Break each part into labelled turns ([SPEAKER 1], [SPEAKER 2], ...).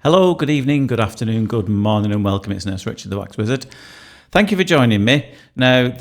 [SPEAKER 1] Hello, good evening, good afternoon, good morning, and welcome. It's Nurse Richard, the Wax Wizard. Thank you for joining me. Now,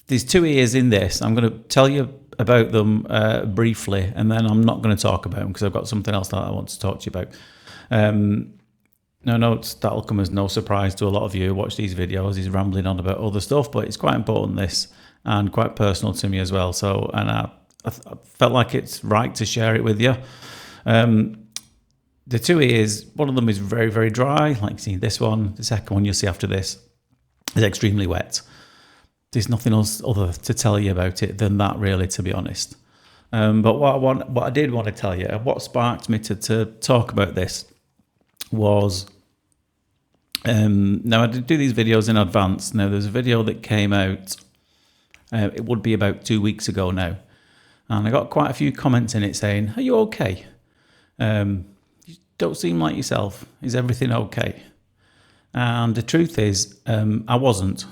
[SPEAKER 1] there's two ears in this. I'm going to tell you about them briefly, and then I'm not going to talk about them because I've got something else that I want to talk to you about. No, that'll come as no surprise to a lot of you who watch these videos. He's rambling on about other stuff, but it's quite important, this, and quite personal to me as well. So, and I felt like it's right to share it with you. The two ears, one of them is very, very dry, like you see this one. The second one you'll see after this is extremely wet. There's nothing else other to tell you about it than that, really, to be honest. But what I did want to tell you, what sparked me to talk about this was, now I did do these videos in advance. Now there's a video that came out, it would be about 2 weeks ago now. And I got quite a few comments in it saying, "Are you okay? You don't seem like yourself. Is everything okay?" And the truth is, I wasn't.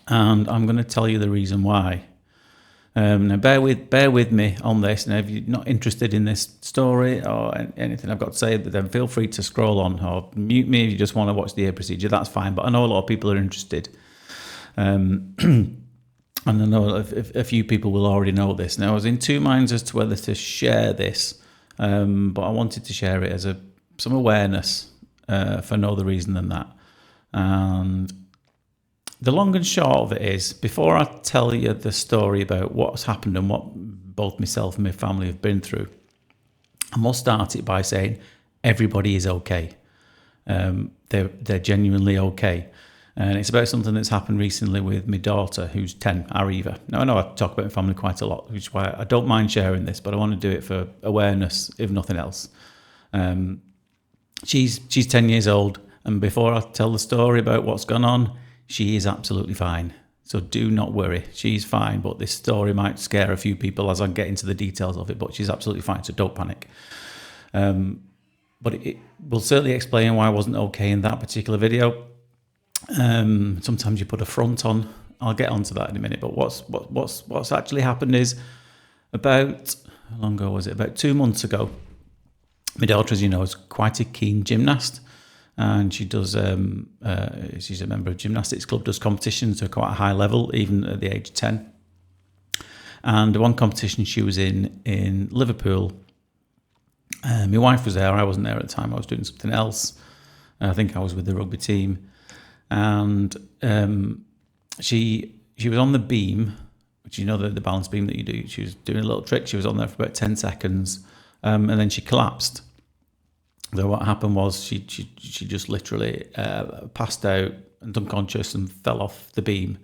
[SPEAKER 1] And I'm going to tell you the reason why. Now bear with me on this. Now if you're not interested in this story or anything I've got to say, then feel free to scroll on or mute me if you just want to watch the ear procedure. That's fine. But I know a lot of people are interested. And I know a few people will already know this. Now, I was in two minds as to whether to share this, but I wanted to share it as some awareness for no other reason than that. And the long and short of it is, before I tell you the story about what's happened and what both myself and my family have been through, I must start it by saying everybody is okay. They're genuinely okay. And it's about something that's happened recently with my daughter, who's 10, Ariva. Now, I know I talk about my family quite a lot, which is why I don't mind sharing this, but I want to do it for awareness, if nothing else. She's 10 years old, and before I tell the story about what's gone on, she is absolutely fine. So do not worry. She's fine, but this story might scare a few people as I get into the details of it, but she's absolutely fine, so don't panic. But it will certainly explain why I wasn't okay in that particular video. Sometimes you put a front on. I'll get onto that in a minute. But what's actually happened is, about, how long ago was it? About 2 months ago, my daughter, as you know, is quite a keen gymnast, and she does. She's a member of gymnastics club, does competitions to quite a high level, even at the age of 10. And one competition she was in Liverpool. My wife was there. I wasn't there at the time. I was doing something else. I think I was with the rugby team. And she was on the beam, which you know the balance beam that you do. She was doing a little trick. She was on there for about 10 seconds, and then she collapsed. So what happened was she just literally passed out and unconscious and fell off the beam.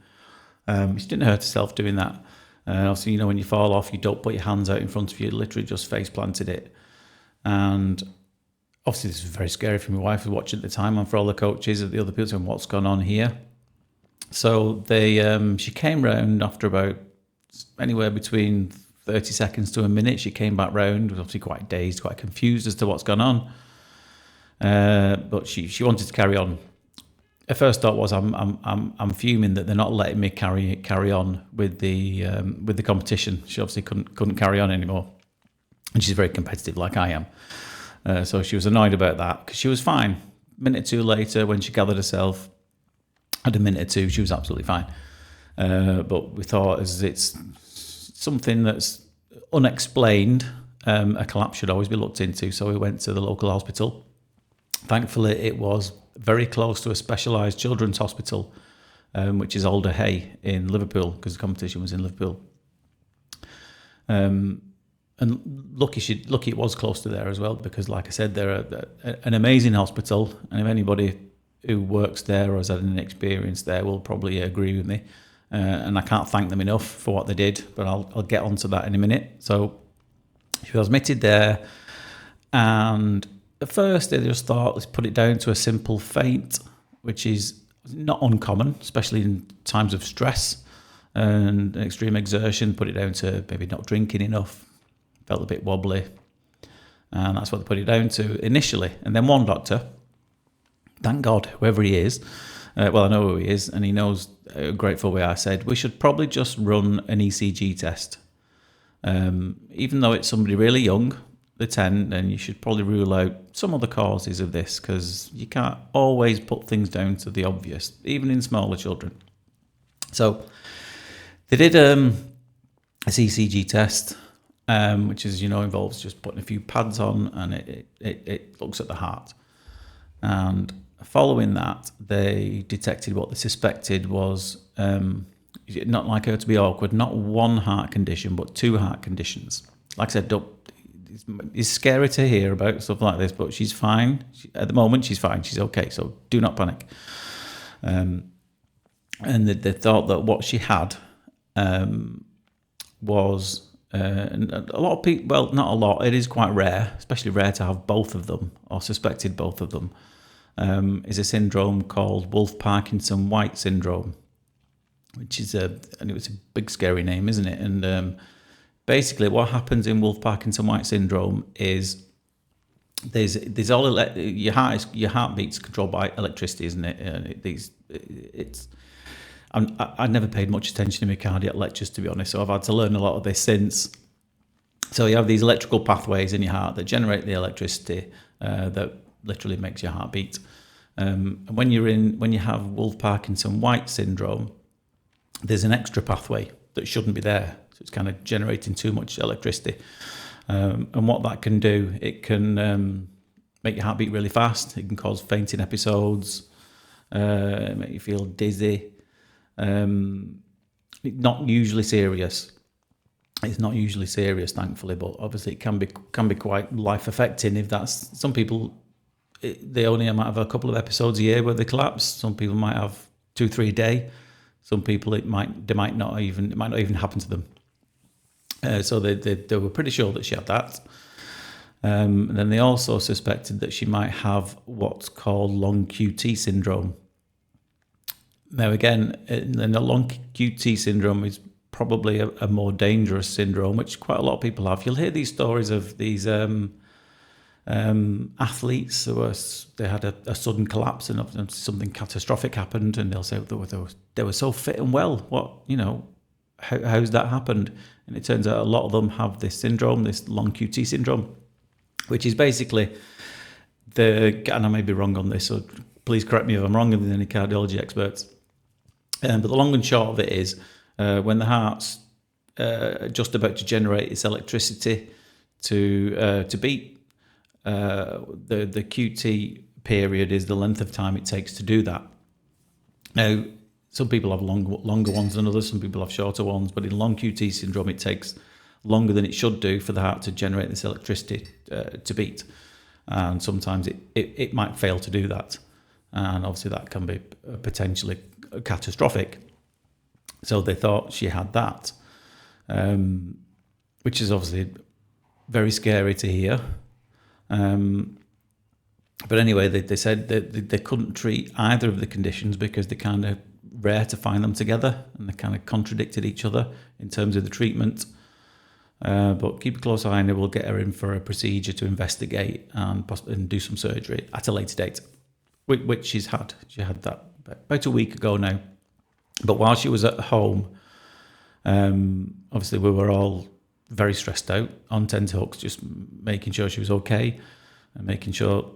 [SPEAKER 1] She didn't hurt herself doing that. Obviously, you know, when you fall off, you don't put your hands out in front of you. Literally just face planted it. And obviously, this was very scary for my wife, who was watching at the time, and for all the coaches and the other people saying, "What's gone on here?" So she came round after about anywhere between 30 seconds to a minute. She came back round, was obviously quite dazed, quite confused as to what's gone on. But she wanted to carry on. Her first thought was, I'm fuming that they're not letting me carry on with the competition. She obviously couldn't carry on anymore, and she's very competitive, like I am. So she was annoyed about that, because she was fine. A minute or two later, when she gathered herself, had a minute or two, she was absolutely fine. But we thought, as it's something that's unexplained, a collapse should always be looked into. So we went to the local hospital. Thankfully, it was very close to a specialised children's hospital, which is Alder Hay in Liverpool, because the competition was in Liverpool. And lucky it was close to there as well, because, like I said, they're an amazing hospital, and if anybody who works there or has had an experience there will probably agree with me. And I can't thank them enough for what they did, but I'll get onto that in a minute. So she was admitted there, and at first they just thought, let's put it down to a simple faint, which is not uncommon, especially in times of stress and extreme exertion. Put it down to maybe not drinking enough. Felt a bit wobbly, and that's what they put it down to initially. And then one doctor, thank God, whoever he is, well, I know who he is, and he knows how grateful we are, said we should probably just run an ECG test. Even though it's somebody really young, the 10, then you should probably rule out some other causes of this, because you can't always put things down to the obvious, even in smaller children. So they did a ECG test, which is, involves just putting a few pads on, and it looks at the heart. And following that, they detected what they suspected was, not like her to be awkward, not one heart condition, but 2 heart conditions. Like I said, it's scary to hear about stuff like this, but she's fine. At the moment, she's fine. She's okay, so do not panic. And they thought that what she had was... a lot of people, well, not a lot, it is quite rare, especially rare to have both of them, or suspected both of them, is a syndrome called Wolff-Parkinson-White syndrome, which is and it's a big scary name, isn't it? And basically what happens in Wolff-Parkinson-White syndrome is there's all your heartbeat's controlled by electricity, isn't it? I never paid much attention to my cardiac lectures, to be honest, so I've had to learn a lot of this since. So you have these electrical pathways in your heart that generate the electricity that literally makes your heart beat. And when you have Wolff-Parkinson-White syndrome, there's an extra pathway that shouldn't be there. So it's kind of generating too much electricity. And what that can do, it can make your heart beat really fast. It can cause fainting episodes, make you feel dizzy. Not usually serious. It's not usually serious, thankfully, but obviously it can be quite life affecting. If that's some people, they only might have a couple of episodes a year where they collapse. Some people might have 2-3 a day. Some people it might not even happen to them. So they were pretty sure that she had that. And then they also suspected that she might have what's called long QT syndrome. Now again, the long QT syndrome is probably a more dangerous syndrome, which quite a lot of people have. You'll hear these stories of these athletes who they had a sudden collapse and something catastrophic happened, and they'll say they were so fit and well. How's that happened? And it turns out a lot of them have this syndrome, this long QT syndrome, which is basically and I may be wrong on this, so please correct me if I'm wrong, with any cardiology experts. But the long and short of it is, when the heart's just about to generate its electricity to beat, the QT period is the length of time it takes to do that. Now, some people have longer ones than others, some people have shorter ones, but in long QT syndrome, it takes longer than it should do for the heart to generate this electricity to beat. And sometimes it might fail to do that. And obviously that can be potentially catastrophic. So they thought she had that, which is obviously very scary to hear. But anyway, they said that they couldn't treat either of the conditions because they're kind of rare to find them together, and they kind of contradicted each other in terms of the treatment. But keep a close eye, and we'll get her in for a procedure to investigate and do some surgery at a later date, which she's had. She had that about a week ago now. But while she was at home, obviously we were all very stressed out on tenterhooks, just making sure she was okay and making sure,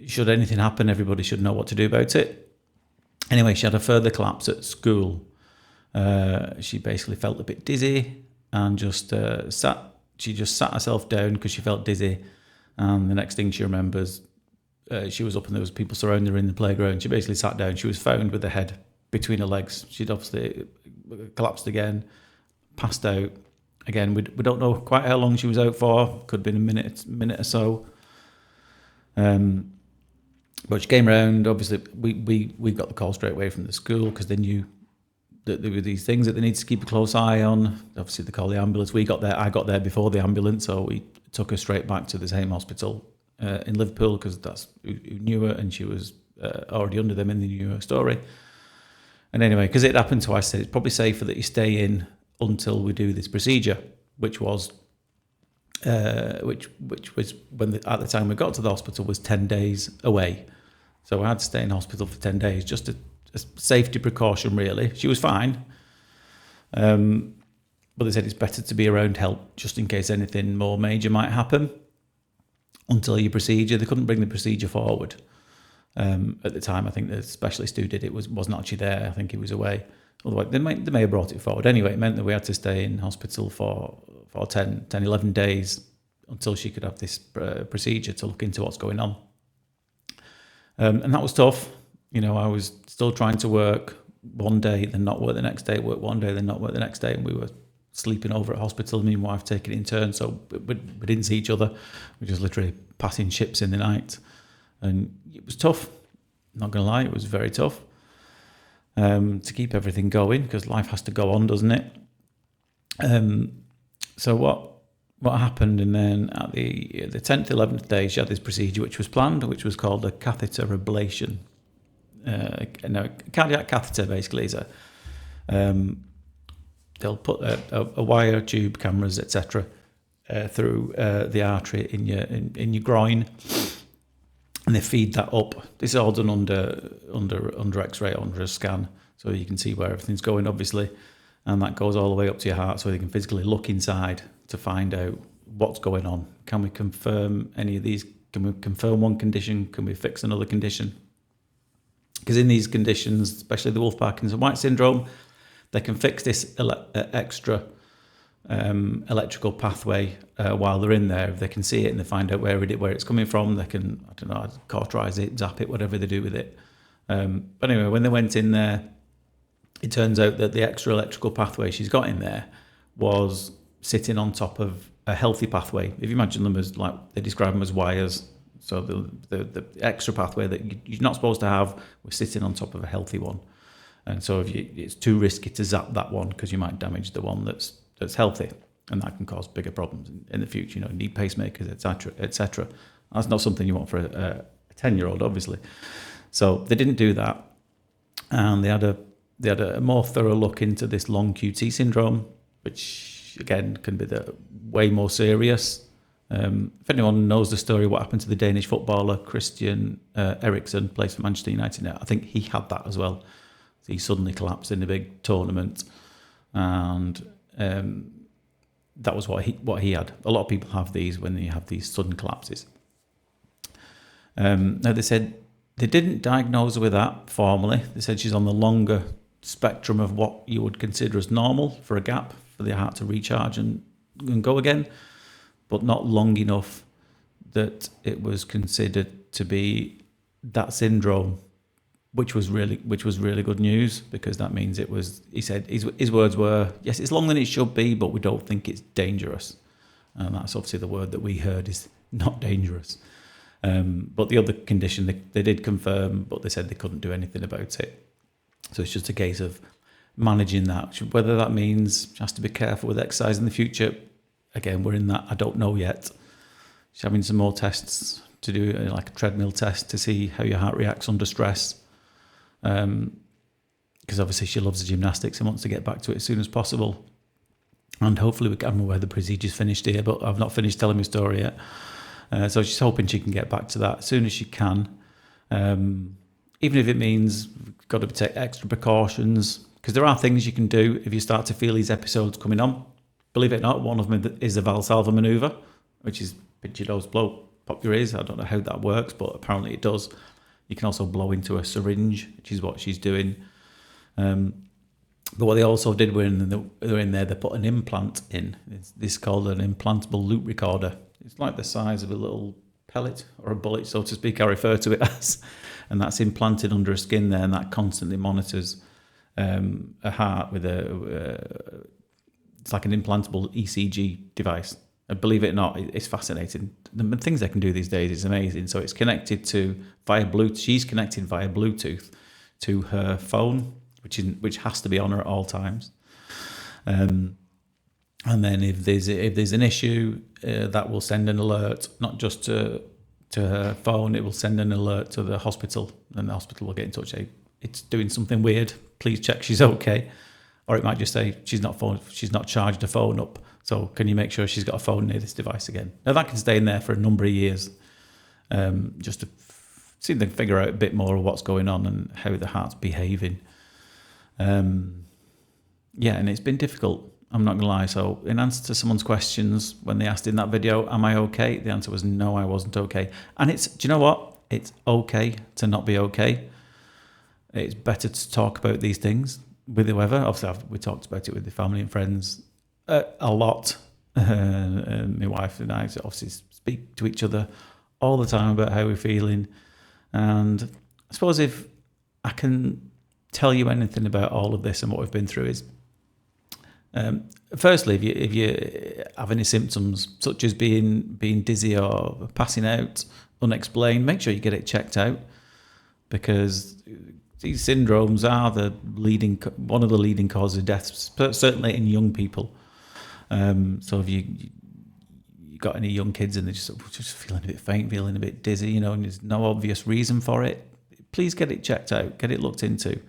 [SPEAKER 1] should anything happen, everybody should know what to do about it. Anyway, she had a further collapse at school. She basically felt a bit dizzy and just sat herself down because she felt dizzy. And the next thing she remembers, she was up and there was people surrounding her in the playground. She basically sat down. She was found with her head between her legs. She'd obviously collapsed again, passed out. Again, we don't know quite how long she was out for. Could have been a minute or so. But she came around. Obviously, we got the call straight away from the school because they knew that there were these things that they need to keep a close eye on. Obviously, they called the ambulance. I got there before the ambulance, so we took her straight back to the same hospital in Liverpool because that's who knew her, and she was already under them and they knew her story. And anyway, because it happened twice, I said it's probably safer that you stay in until we do this procedure, which was when at the time we got to the hospital was 10 days away. So I had to stay in hospital for 10 days, just a safety precaution, really. She was fine. But they said it's better to be around help just in case anything more major might happen. until your procedure. They couldn't bring the procedure forward. At the time, I think the specialist who did it wasn't actually there. I think he was away. Otherwise, they may have brought it forward. Anyway, it meant that we had to stay in hospital for 10, 11 days until she could have this procedure to look into what's going on. And that was tough. I was still trying to work one day, then not work the next day, work one day, then not work the next day. And we were sleeping over at hospital, me and my wife taking it in turn. So we didn't see each other. We were just literally passing ships in the night. And it was tough. Not going to lie, it was very tough to keep everything going, because life has to go on, doesn't it? So what happened, and then at the 10th, 11th day, she had this procedure which was planned, which was called a catheter ablation. Cardiac catheter basically is they'll put a wire, tube, cameras, etc. Through the artery in your groin, and they feed that up. This is all done under X-ray, under a scan, so you can see where everything's going, obviously, and that goes all the way up to your heart, so you can physically look inside to find out what's going on. Can we confirm any of these? Can we confirm one condition? Can we fix another condition? Because in these conditions, especially the Wolff-Parkinson-White syndrome, they can fix this extra electrical pathway while they're in there. If they can see it and they find out where it's coming from, they can, cauterize it, zap it, whatever they do with it. But anyway, when they went in there, it turns out that the extra electrical pathway she's got in there was sitting on top of a healthy pathway. If you imagine them as, like, they describe them as wires. So the extra pathway that you're not supposed to have was sitting on top of a healthy one. And so it's too risky to zap that one, because you might damage the one that's healthy, and that can cause bigger problems in the future. Need pacemakers, etc., etc. That's not something you want for a 10-year-old, obviously. So they didn't do that, and they had a more thorough look into this long QT syndrome, which again can be way more serious. If anyone knows the story, what happened to the Danish footballer Christian Eriksen, plays for Manchester United now, I think he had that as well. He suddenly collapsed in a big tournament, and that was what he had. A lot of people have these when you have these sudden collapses. Now, they said they didn't diagnose her with that formally. They said she's on the longer spectrum of what you would consider as normal for a gap, for the heart to recharge and go again, but not long enough that it was considered to be that syndrome, which was really good news, because that means it was, he said, his words were, yes, it's longer than it should be, but we don't think it's dangerous. And that's obviously the word that we heard, is not dangerous. But the other condition, they did confirm, but they said they couldn't do anything about it. So it's just a case of managing that. Whether that means she has to be careful with exercise in the future, again, we're in that, I don't know yet. She's having some more tests to do, like a treadmill test, to see how your heart reacts under stress. Because obviously she loves the gymnastics and wants to get back to it as soon as possible. And hopefully I'm aware the procedure's finished here, but I've not finished telling my story yet. So she's hoping she can get back to that as soon as she can. Even if it means we've got to take extra precautions, because there are things you can do if you start to feel these episodes coming on. Believe it or not, one of them is the Valsalva manoeuvre, which is pinch your nose, blow, pop your ears. I don't know how that works, but apparently it does. You can also blow into a syringe, which is what she's doing. But what they also did when they're in there, they put an implant in. This is called an implantable loop recorder. It's like the size of a little pellet or a bullet, so to speak, I refer to it as. And that's implanted under a skin there, and that constantly monitors a heart with it's like an implantable ECG device. And believe it or not, it's fascinating. The things they can do these days is amazing. So it's connected via Bluetooth. She's connected via Bluetooth to her phone, which has to be on her at all times. And then if there's an issue, that will send an alert, not just to her phone. It will send an alert to the hospital, and the hospital will get in touch. Say it's doing something weird. Please check she's okay. Or it might just say she's not charged her phone up. So can you make sure she's got a phone near this device again? Now that can stay in there for a number of years, just to see them figure out a bit more of what's going on and how the heart's behaving. And it's been difficult. I'm not going to lie. So in answer to someone's questions when they asked in that video, am I okay? The answer was no, I wasn't okay. And do you know what? It's okay to not be okay. It's better to talk about these things with whoever. Obviously, we talked about it with the family and friends a lot. My wife and I obviously speak to each other all the time about how we're feeling. And I suppose if I can tell you anything about all of this and what we've been through is, firstly, if you have any symptoms such as being dizzy or passing out unexplained, make sure you get it checked out, because these syndromes are one of the leading causes of deaths, certainly in young people. So if you got any young kids and they're just feeling a bit faint, feeling a bit dizzy, and there's no obvious reason for it, please get it checked out, get it looked into.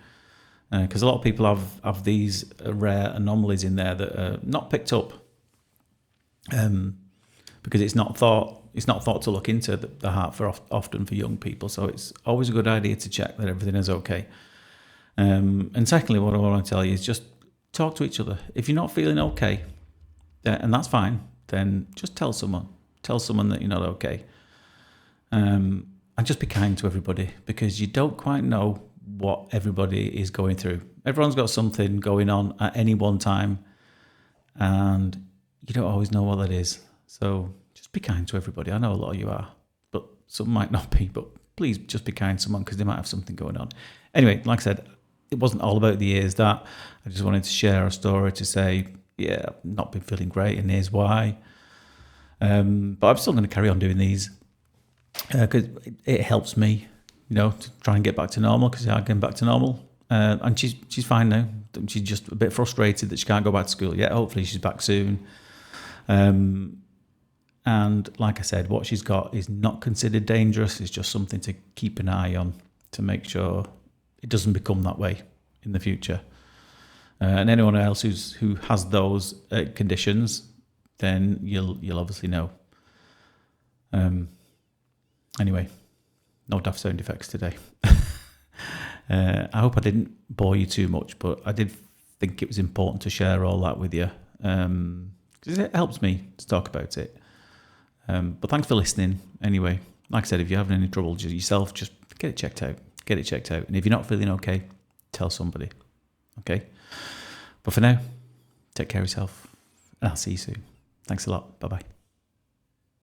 [SPEAKER 1] Because a lot of people have these rare anomalies in there that are not picked up, because it's not thought to look into the heart often for young people. So it's always a good idea to check that everything is okay. And secondly, what I want to tell you is just talk to each other. If you're not feeling okay, and that's fine, then just tell someone that you're not okay, and just be kind to everybody, because you don't quite know what everybody is going through. Everyone's got something going on at any one time, and you don't always know what that is. So just be kind to everybody. I know a lot of you are, but some might not be. But please just be kind to someone, because they might have something going on. Anyway, like I said, it wasn't all about the ears. That I just wanted to share a story to say, yeah, I've not been feeling great, and here's why. But I'm still going to carry on doing these, because it helps me, to try and get back to normal, because I am getting back to normal. And she's fine now. She's just a bit frustrated that she can't go back to school yet. Hopefully she's back soon. And like I said, what she's got is not considered dangerous. It's just something to keep an eye on, to make sure it doesn't become that way in the future. And anyone else who has those conditions, then you'll obviously know. Anyway, no daft sound effects today. I hope I didn't bore you too much, but I did think it was important to share all that with you, because it helps me to talk about it. But thanks for listening. Anyway, like I said, if you're having any trouble yourself, just get it checked out. And if you're not feeling okay, tell somebody. Okay? But for now, take care of yourself, and I'll see you soon. Thanks a lot. Bye-bye.